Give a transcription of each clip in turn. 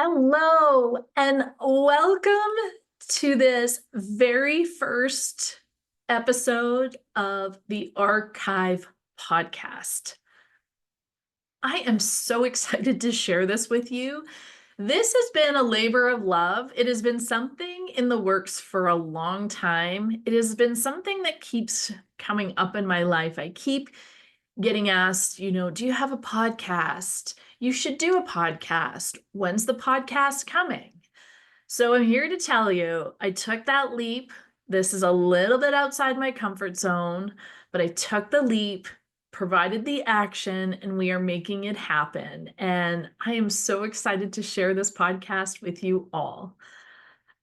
Hello and welcome to this very first episode of the Archive podcast. I am so excited to share this with you. This has been a labor of love. It has been something in the works for a long time. It has been something that keeps coming up in my life. I keep getting asked, do you have a podcast? You should do a podcast. When's the podcast coming? So I'm here to tell you, I took that leap. This is a little bit outside my comfort zone, but I took the leap, provided the action, and we are making it happen. And I am so excited to share this podcast with you all.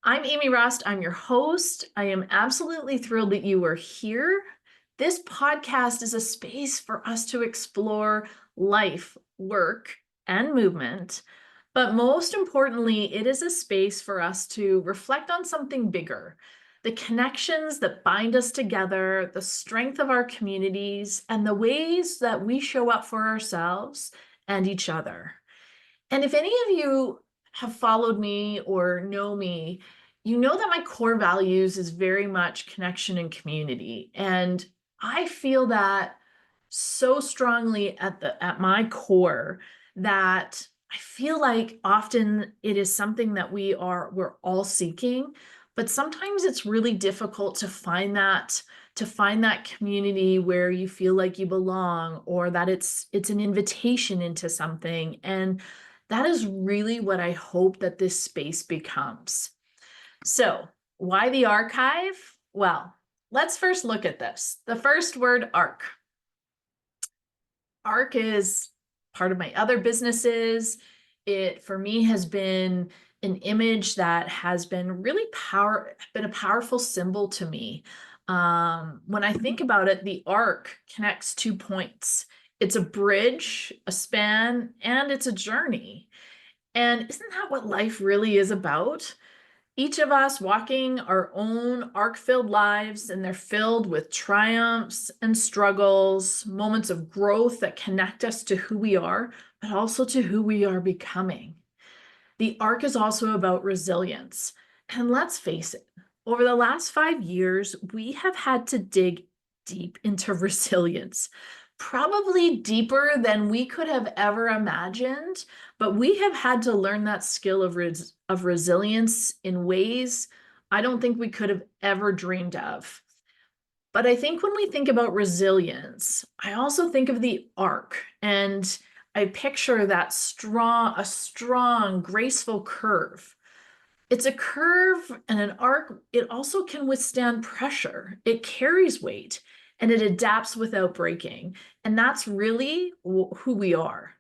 I'm Amy Rost. I'm your host. I am absolutely thrilled that you are here. This podcast is a space for us to explore life, work, and movement. But most importantly, it is a space for us to reflect on something bigger, the connections that bind us together, the strength of our communities, and the ways that we show up for ourselves and each other. And if any of you have followed me or know me, you know that my core values is very much connection and community. And I feel that so strongly at my core that I feel like often it is something that we're all seeking, but sometimes it's really difficult to find that community where you feel like you belong, or that it's an invitation into something. And that is really what I hope that this space becomes. So, why the archive? Well, let's first look at this. The first word, arc. Arc is part of my other businesses. It, for me, has been an image that has been been a powerful symbol to me. When I think about it, the arc connects 2 points. It's a bridge, a span, and it's a journey. And isn't that what life really is about? Each of us walking our own arc-filled lives, and they're filled with triumphs and struggles, moments of growth that connect us to who we are, but also to who we are becoming. The arc is also about resilience. And let's face it, over the last 5 years, we have had to dig deep into resilience, probably deeper than we could have ever imagined. But we have had to learn that skill of resilience in ways I don't think we could have ever dreamed of. But I think when we think about resilience, I also think of the arc, and I picture a strong, graceful curve. It's a curve and an arc. It also can withstand pressure. It carries weight and it adapts without breaking. And that's really who we are.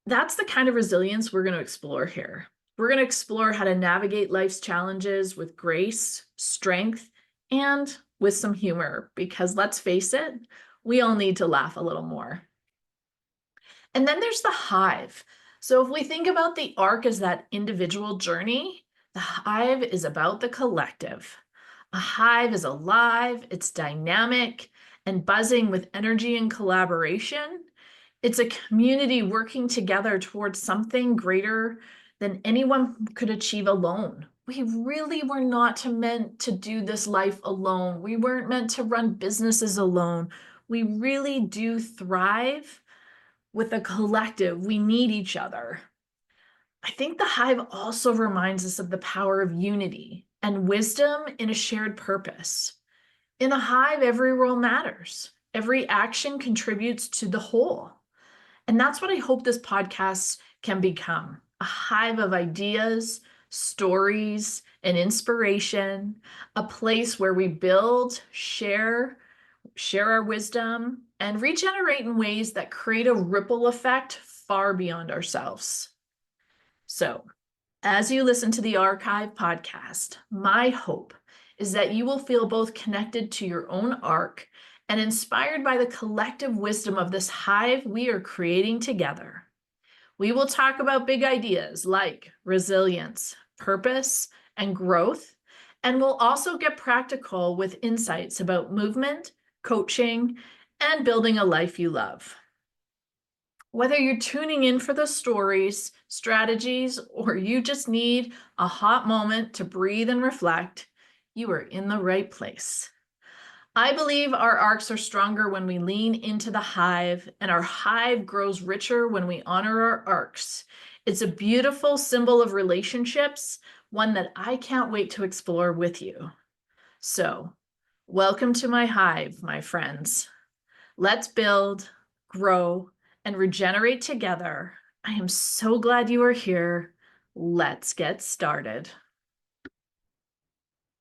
That's the kind of resilience we're going to explore here. We're going to explore how to navigate life's challenges with grace, strength, and with some humor, because let's face it, we all need to laugh a little more. And then there's the hive. So if we think about the arc as that individual journey, the hive is about the collective. A hive is alive, it's dynamic, and buzzing with energy and collaboration. It's a community working together towards something greater than anyone could achieve alone. We really were not meant to do this life alone. We weren't meant to run businesses alone. We really do thrive with a collective. We need each other. I think the hive also reminds us of the power of unity and wisdom in a shared purpose. In a hive, every role matters. Every action contributes to the whole. And that's what I hope this podcast can become: a hive of ideas, stories, and inspiration, a place where we build, share our wisdom, and regenerate in ways that create a ripple effect far beyond ourselves. So, as you listen to the Archive podcast, my hope is that you will feel both connected to your own arc and inspired by the collective wisdom of this hive we are creating together. We will talk about big ideas like resilience, purpose, and growth, and we'll also get practical with insights about movement, coaching, and building a life you love. Whether you're tuning in for the stories, strategies, or you just need a hot moment to breathe and reflect, you are in the right place. I believe our arcs are stronger when we lean into the hive, and our hive grows richer when we honor our arcs. It's a beautiful symbol of relationships, one that I can't wait to explore with you. So, welcome to my hive, my friends. Let's build, grow, and regenerate together. I am so glad you are here. Let's get started.